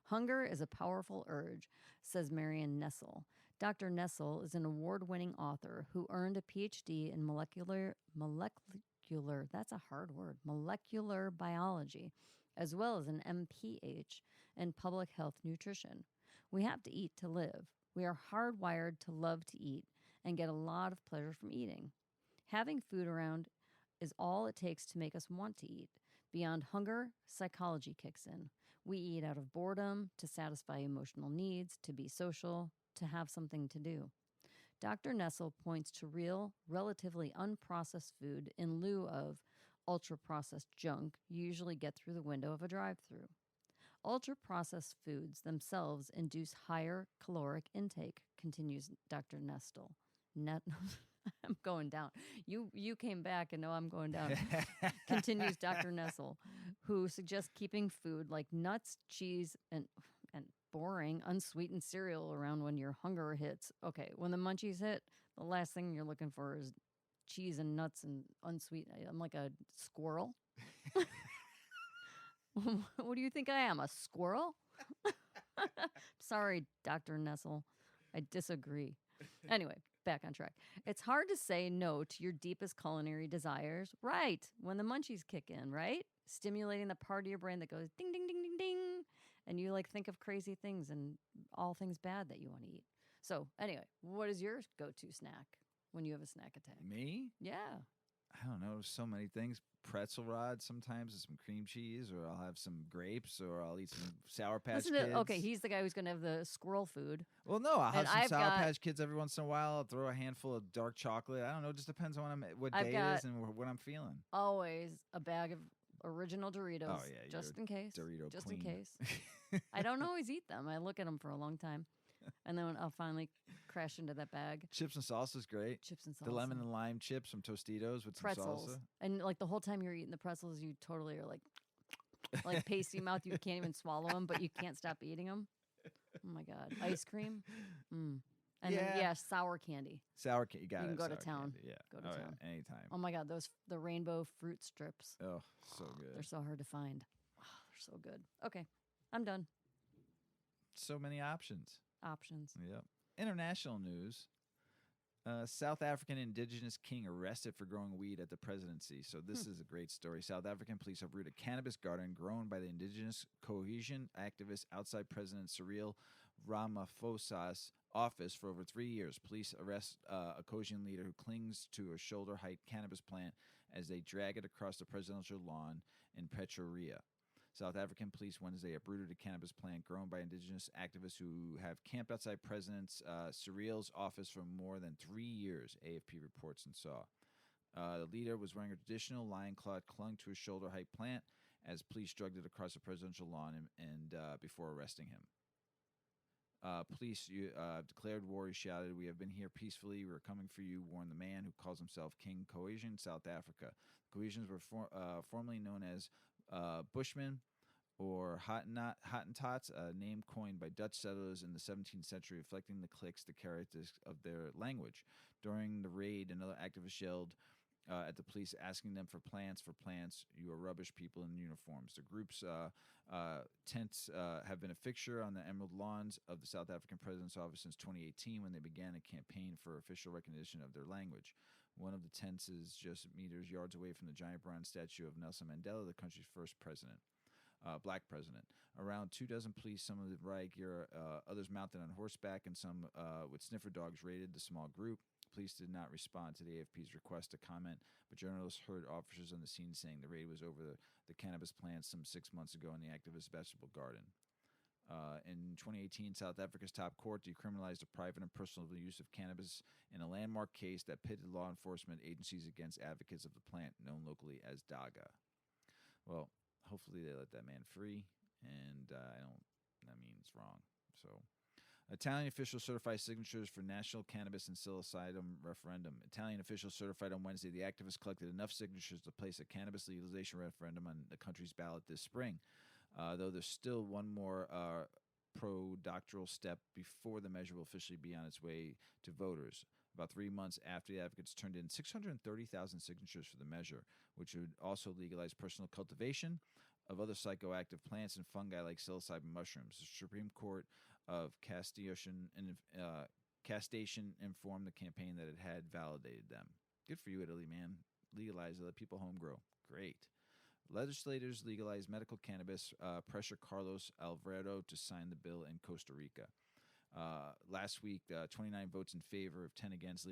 Hunger is a powerful urge, says Marion Nessel. Dr. Nessel is an award-winning author who earned a PhD in molecular, that's a hard word, molecular biology, as well as an MPH in public health nutrition. We have to eat to live. We are hardwired to love to eat and get a lot of pleasure from eating. Having food around is all it takes to make us want to eat. Beyond hunger, psychology kicks in. We eat out of boredom, to satisfy emotional needs, to be social, to have something to do. Dr. Nessel points to real, relatively unprocessed food in lieu of ultra-processed junk you usually get through the window of a drive-thru. Ultra-processed foods themselves induce higher caloric intake, continues Dr. Nessel. I'm going down. You came back and now I'm going down. Continues Dr. Nessel, who suggests keeping food like nuts, cheese, and boring, unsweetened cereal around when your hunger hits. Okay, when the munchies hit, the last thing you're looking for is cheese and nuts and unsweetened. I'm like a squirrel. What do you think I am, a squirrel? Sorry, Dr. Nessel. I disagree. Anyway, back on track. It's hard to say no to your deepest culinary desires. Right, when the munchies kick in, right? Stimulating the part of your brain that goes ding, ding, ding, ding, ding. And you think of crazy things and all things bad that you want to eat. So anyway, what is your go-to snack when you have a snack attack? Me? Yeah. I don't know. So many things. Pretzel rods sometimes with some cream cheese, or I'll have some grapes, or I'll eat some Sour Patch Kids. Okay, he's the guy who's going to have the squirrel food. Well, no, I'll have some Sour Patch Kids every once in a while. I'll throw a handful of dark chocolate. I don't know. It just depends on what day it is and what I'm feeling. Always a bag of original Doritos. Oh, yeah. Just in case. Dorito just queen. in case. I don't always eat them. I look at them for a long time. And then I'll finally crash into that bag. Chips and salsa is great. Chips and salsa. The lemon and lime chips from Tostitos with pretzels. Some salsa. And like the whole time you're eating the pretzels, you totally are like pasty mouth. You can't even swallow them, but you can't stop eating them. Oh my God. Ice cream. And then, sour candy. Sour candy. You got it. You can go to town. Candy. Yeah. Go to town. Yeah. Anytime. Oh my God. The rainbow fruit strips. Oh, so good. They're so hard to find. Oh, they're so good. Okay. I'm done. So many options. Yep. International news. South African indigenous king arrested for growing weed at the presidency. So this is a great story. South African police have rooted a cannabis garden grown by the indigenous cohesion activist outside President Cyril Ramaphosa's office for over 3 years. Police arrest a Caucasian leader who clings to a shoulder-height cannabis plant as they drag it across the presidential lawn in Pretoria. South African police Wednesday uprooted a cannabis plant grown by indigenous activists who have camped outside President Cyril's office for more than 3 years, AFP reports and saw. The leader was wearing a traditional lion cloth clung to a shoulder-height plant as police dragged it across the presidential lawn and before arresting him. Police declared war. He shouted, "We have been here peacefully. We're coming for you," warned the man who calls himself King Cohesion, South Africa. The Cohesians were formerly known as Bushmen or Hottentots, a name coined by Dutch settlers in the 17th century, reflecting the cliques, the characteristics of their language. During the raid, another activist yelled at the police, asking them for plants. You are rubbish people in uniforms. The group's tents have been a fixture on the emerald lawns of the South African president's office since 2018, when they began a campaign for official recognition of their language. One of the tents is just yards away from the giant bronze statue of Nelson Mandela, the country's first president. Black president. Around 24 police, some of the riot gear, others mounted on horseback, and some with sniffer dogs raided the small group. Police did not respond to the AFP's request to comment, but journalists heard officers on the scene saying the raid was over the cannabis plants some 6 months ago in the activist vegetable garden. In 2018, South Africa's top court decriminalized the private and personal use of cannabis in a landmark case that pitted law enforcement agencies against advocates of the plant, known locally as Daga. Well, hopefully they let that man free, and that means wrong. So, Italian officials certify signatures for national cannabis and psilocybin referendum. Italian officials certified on Wednesday the activists collected enough signatures to place a cannabis legalization referendum on the country's ballot this spring. Though there's still one more pro-doctoral step before the measure will officially be on its way to voters. About 3 months after the advocates turned in 630,000 signatures for the measure, which would also legalize personal cultivation of other psychoactive plants and fungi like psilocybin mushrooms. The Supreme Court of Castation informed the campaign that it had validated them. Good for you, Italy, man. Legalize it, let people home grow. Great. Legislators legalized medical cannabis, pressure Carlos Alvarado to sign the bill in Costa Rica. Last week, 29 votes in favor of 10 against.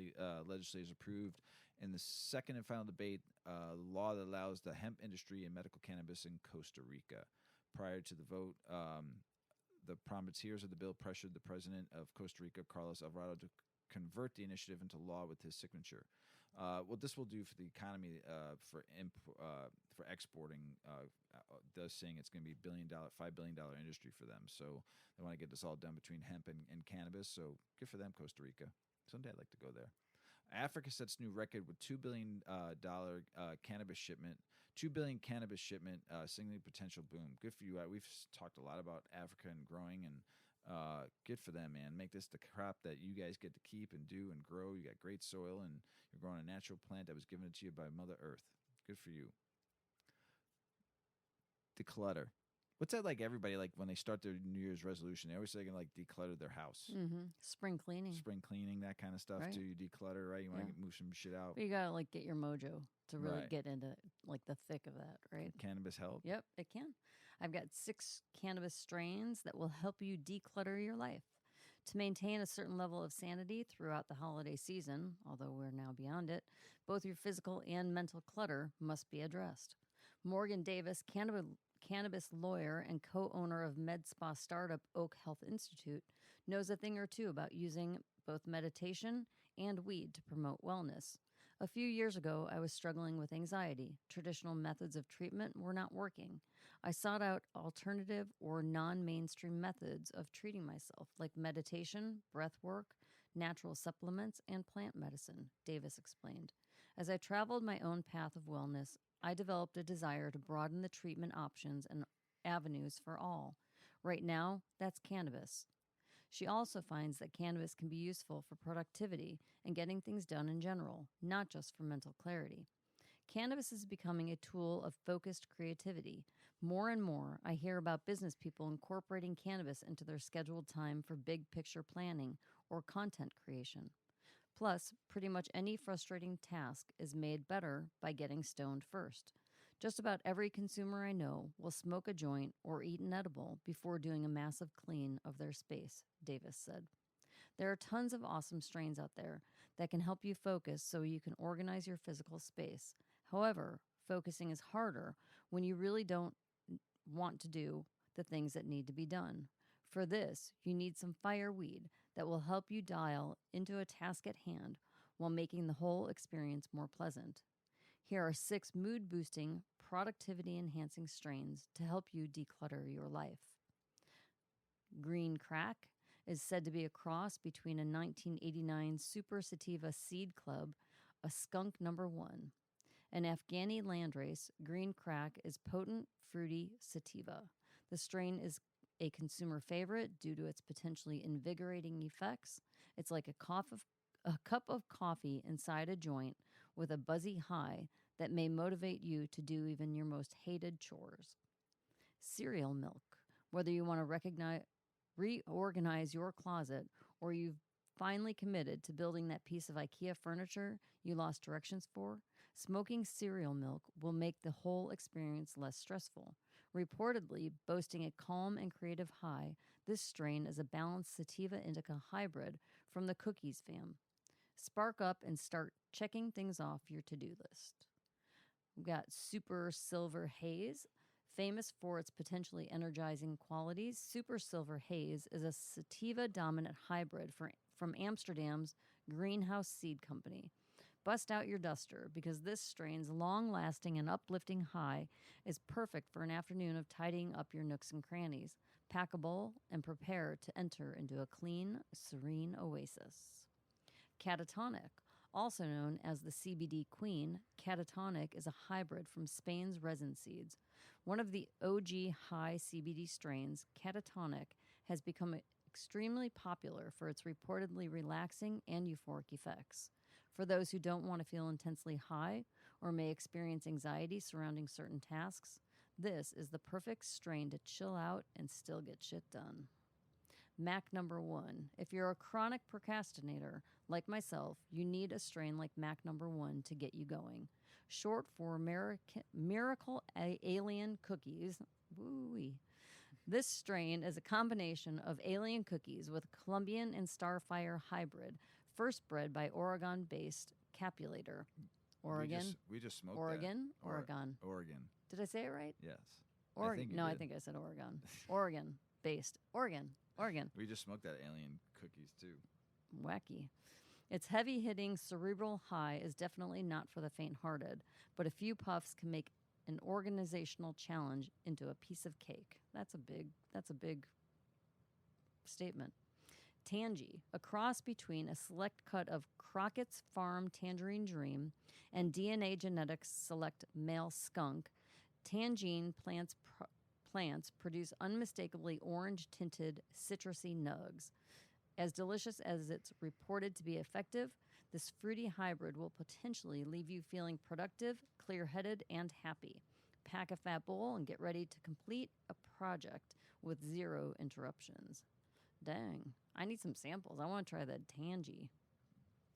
Legislators approved in the second and final debate the law that allows the hemp industry and medical cannabis in Costa Rica. Prior to the vote, the promoters of the bill pressured the president of Costa Rica, Carlos Alvarado, to convert the initiative into law with his signature. What this will do for the economy, for exporting, does saying it's going to be $5 billion industry for them. So they want to get this all done between hemp and cannabis. So good for them, Costa Rica. Someday I'd like to go there. Africa sets new record with $2 billion cannabis shipment. $2 billion cannabis shipment, signaling potential boom. Good for you. We've talked a lot about Africa and growing, and good for them, man. Make this the crop that you guys get to keep and do and grow. You got great soil, and you're growing a natural plant that was given to you by Mother Earth. Good for you. Declutter. What's that like? Everybody, like when they start their New Year's resolution, they always say they're gonna like declutter their house. Mm-hmm. Spring cleaning, that kind of stuff. Right. You declutter, right? You want to move some shit out. But you gotta like get your mojo to really get into like the thick of that, right? Can cannabis help? Yep, it can. I've got 6 cannabis strains that will help you declutter your life. To maintain a certain level of sanity throughout the holiday season, although we're now beyond it, both your physical and mental clutter must be addressed. Morgan Davis, cannabis lawyer and co-owner of med spa startup Oak Health Institute, knows a thing or two about using both meditation and weed to promote wellness. A few years ago, I was struggling with anxiety. Traditional methods of treatment were not working. I sought out alternative or non-mainstream methods of treating myself, like meditation, breath work, natural supplements, and plant medicine, Davis explained. As I traveled my own path of wellness, I developed a desire to broaden the treatment options and avenues for all. Right now, that's cannabis. She also finds that cannabis can be useful for productivity and getting things done in general, not just for mental clarity. Cannabis is becoming a tool of focused creativity. More and more, I hear about business people incorporating cannabis into their scheduled time for big picture planning or content creation. Plus, pretty much any frustrating task is made better by getting stoned first. Just about every consumer I know will smoke a joint or eat an edible before doing a massive clean of their space, Davis said. There are tons of awesome strains out there that can help you focus so you can organize your physical space. However, focusing is harder when you really don't want to do the things that need to be done. For this, you need some fireweed that will help you dial into a task at hand while making the whole experience more pleasant. Here are 6 mood boosting, productivity enhancing strains to help you declutter your life. Green Crack is said to be a cross between a 1989 Super Sativa Seed Club, a skunk number 1. An Afghani landrace, Green Crack is potent, fruity sativa. The strain is a consumer favorite due to its potentially invigorating effects. It's like a cup of coffee inside a joint with a buzzy high that may motivate you to do even your most hated chores. Cereal milk. Whether you want to reorganize your closet or you've finally committed to building that piece of IKEA furniture you lost directions for, smoking cereal milk will make the whole experience less stressful. Reportedly boasting a calm and creative high, this strain is a balanced sativa indica hybrid from the Cookies fam. Spark up and start checking things off your to-do list. We've got Super Silver Haze. Famous for its potentially energizing qualities, Super Silver Haze is a sativa-dominant hybrid from Amsterdam's Greenhouse Seed Company. Bust out your duster because this strain's long-lasting and uplifting high is perfect for an afternoon of tidying up your nooks and crannies. Pack a bowl and prepare to enter into a clean, serene oasis. Catatonic. Also known as the CBD Queen, Catatonic is a hybrid from Spain's resin seeds. One of the OG high CBD strains, Catatonic has become extremely popular for its reportedly relaxing and euphoric effects. For those who don't want to feel intensely high or may experience anxiety surrounding certain tasks, this is the perfect strain to chill out and still get shit done. Mac number 1. If you're a chronic procrastinator like myself, you need a strain like Mac number 1 to get you going. Short for Miracle Alien Cookies. Woo-wee. This strain is a combination of alien cookies with Colombian and Starfire hybrid, first bred by Oregon-based Capulator. Oregon? We just smoked Oregon? that. Oregon. Oregon. Did I say it right? Yes. Oregon. I think I said Oregon. Oregon-based. Oregon. We just smoked that alien cookies too. Wacky. Its heavy-hitting cerebral high is definitely not for the faint-hearted, but a few puffs can make an organizational challenge into a piece of cake. That's a big statement. Tangy, a cross between a select cut of Crockett's Farm Tangerine Dream and DNA Genetics Select Male Skunk, Tangine plants produce unmistakably orange-tinted citrusy nugs. As delicious as it's reported to be effective, this fruity hybrid will potentially leave you feeling productive, clear-headed, and happy. Pack a fat bowl and get ready to complete a project with 0 interruptions. Dang, I need some samples. I want to try that Tangy.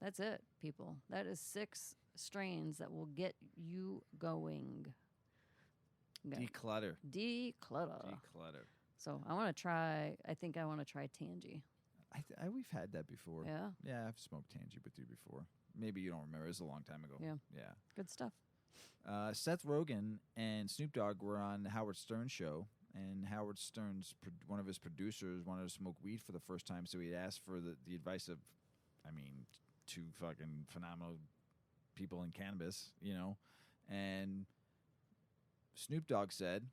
That's it, people. That is 6 strains that will get you going. Declutter. So I want to try, I think I want to try Tangy. We've had that before. Yeah? Yeah, I've smoked Tangy with you before. Maybe you don't remember. It was a long time ago. Yeah. Good stuff. Seth Rogen and Snoop Dogg were on the Howard Stern show, and Howard Stern's one of his producers wanted to smoke weed for the first time, so he asked for the advice of, 2 fucking phenomenal people in cannabis, and Snoop Dogg said,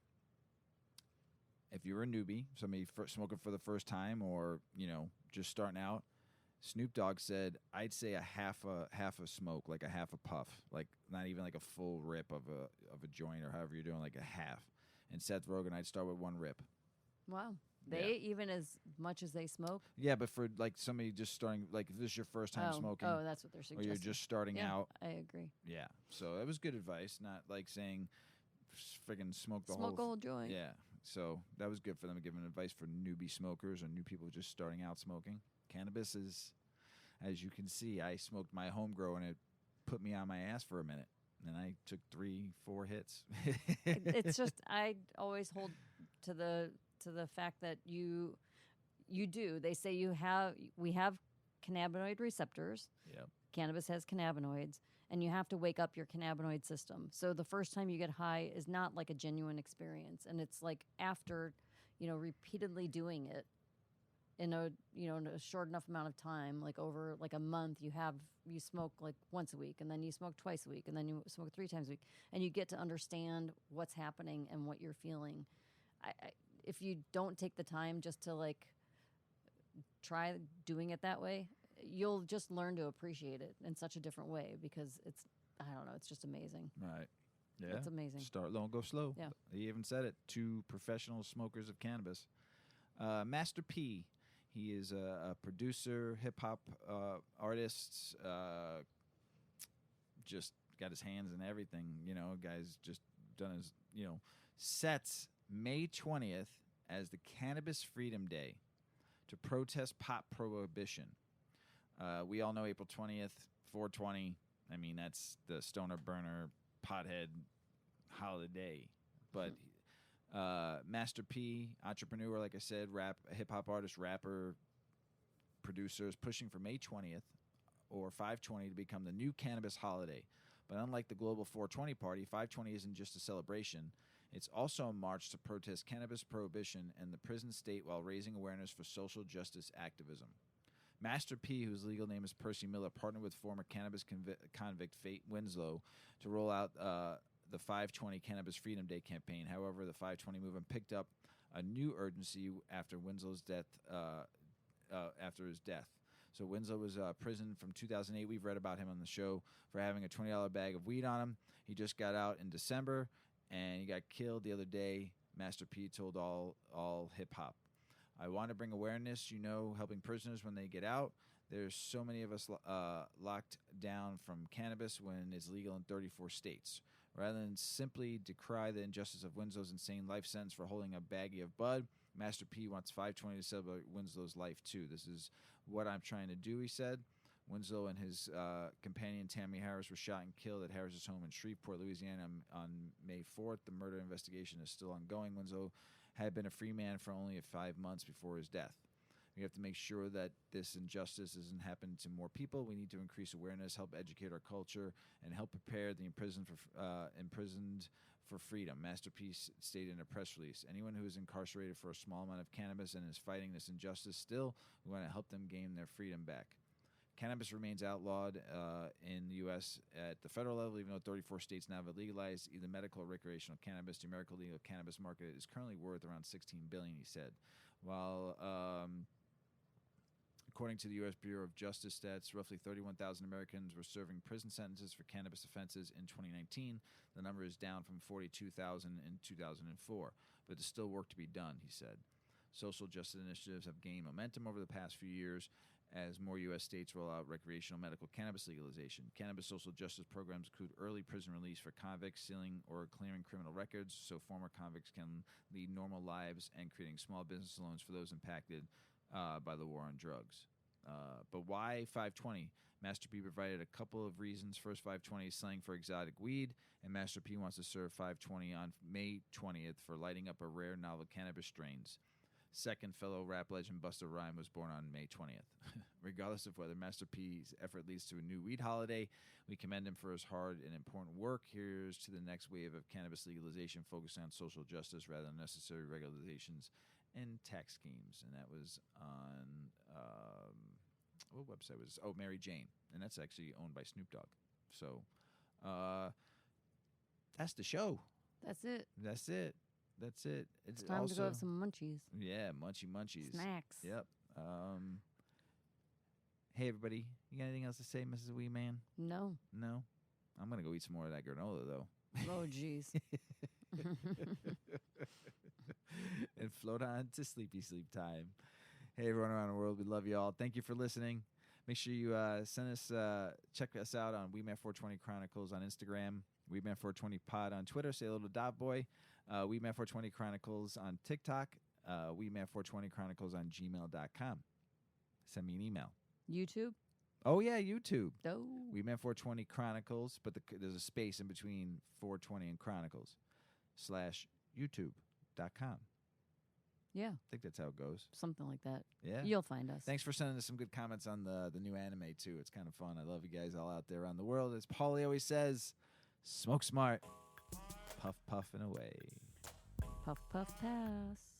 if you're a newbie, somebody smoking for the first time, or just starting out, Snoop Dogg said, I'd say a half a smoke, like a half a puff, like not even like a full rip of a joint or however you're doing, like a half. And Seth Rogen, I'd start with 1 rip. Wow. They even as much as they smoke? Yeah, but for like somebody just starting, like if this is your first time smoking. Oh, that's what they're suggesting. Or you're just starting out. I agree. Yeah. So that was good advice, not like saying friggin' smoke the Smoke a whole joint. Yeah. So that was good for them, giving advice for newbie smokers or new people just starting out smoking. Cannabis is, as you can see, I smoked my homegrown and it put me on my ass for a minute. And I took 3-4 hits. It's just, I always hold to the fact that you do. They say we have cannabinoid receptors. Yep. Cannabis has cannabinoids, and you have to wake up your cannabinoid system. So the first time you get high is not like a genuine experience, and it's like after, repeatedly doing it in a in a short enough amount of time, like over like a month, you smoke like once a week, and then you smoke twice a week, and then you smoke 3 times a week, and you get to understand what's happening and what you're feeling. If you don't take the time just to like try doing it that way, you'll just learn to appreciate it in such a different way, because I don't know, it's just amazing. Right. Yeah. It's amazing. Start low and go slow. Yeah. He even said it. 2 professional smokers of cannabis. Master P. He is a producer, hip hop artist. Just got his hands in everything. Guy's just done his sets May 20th as the Cannabis Freedom Day to protest pot prohibition. We all know April 20th, 420. I mean, that's the stoner burner pothead holiday. But Master P, entrepreneur, like I said, hip hop artist, rapper, producer, is pushing for May 20th or 520 to become the new cannabis holiday. But unlike the global 420 party, 520 isn't just a celebration. It's also a march to protest cannabis prohibition and the prison state while raising awareness for social justice activism. Master P, whose legal name is Percy Miller, partnered with former cannabis convict Fate Winslow to roll out the 520 Cannabis Freedom Day campaign. However, the 520 movement picked up a new urgency after Winslow's death. After his death, so Winslow was prisoned from 2008. We've read about him on the show for having a $20 bag of weed on him. He just got out in December, and he got killed the other day. Master P told all hip hop, "I want to bring awareness, helping prisoners when they get out. There's so many of us locked down from cannabis when it's legal in 34 states. Rather than simply decry the injustice of Winslow's insane life sentence for holding a baggie of bud, Master P wants 520 to celebrate Winslow's life too. This is what I'm trying to do," he said. Winslow and his companion Tammy Harris were shot and killed at Harris's home in Shreveport, Louisiana on May 4th. The murder investigation is still ongoing. Winslow had been a free man for only 5 months before his death. We have to make sure that this injustice doesn't happen to more people. We need to increase awareness, help educate our culture, and help prepare the imprisoned for freedom, Master P stated in a press release. Anyone who is incarcerated for a small amount of cannabis and is fighting this injustice still, we want to help them gain their freedom back. Cannabis remains outlawed in the U.S. at the federal level, even though 34 states now have legalized either medical or recreational cannabis. The American legal cannabis market is currently worth around $16 billion, he said. While according to the U.S. Bureau of Justice stats, roughly 31,000 Americans were serving prison sentences for cannabis offenses in 2019. The number is down from 42,000 in 2004, but there's still work to be done, he said. Social justice initiatives have gained momentum over the past few years as more U.S. states roll out recreational medical cannabis legalization. Cannabis social justice programs include early prison release for convicts, sealing or clearing criminal records so former convicts can lead normal lives, and creating small business loans for those impacted by the war on drugs. But why 520? Master P provided a couple of reasons. First, 520 is slang for exotic weed, and Master P wants to serve 520 on May 20th for lighting up a rare novel cannabis strains. Second, fellow rap legend Busta Rhymes was born on May 20th. Regardless of whether Master P's effort leads to a new weed holiday, we commend him for his hard and important work. Here's to the next wave of cannabis legalization focusing on social justice rather than necessary regulations and tax schemes. And that was on, what website was this? Oh, Mary Jane. And that's actually owned by Snoop Dogg. So that's the show. That's it. It's time also, to go have some munchies. Yeah, munchies. Snacks. Yep. Hey, everybody. You got anything else to say, Mrs. Weedman? No. I'm going to go eat some more of that granola, though. Oh, jeez. And float on to sleepy sleep time. Hey, everyone around the world. We love you all. Thank you for listening. Make sure you check us out on Weedman420 Chronicles on Instagram, Weedman420 Pod on Twitter. Say hello to Dot Boy. Weedman420 Chronicles on TikTok. Weedman420 Chronicles on gmail.com. Send me an email. YouTube? Oh, yeah, YouTube. Oh. Weedman420 Chronicles, but there's a space in between 420 and Chronicles /YouTube.com. Yeah, I think that's how it goes. something like that. Yeah. You'll find us. Thanks for sending us some good comments on the new anime, too. It's kind of fun. I love you guys all out there around the world. As Paulie always says, smoke smart, puff, puff, and away. Puff, puff, pass.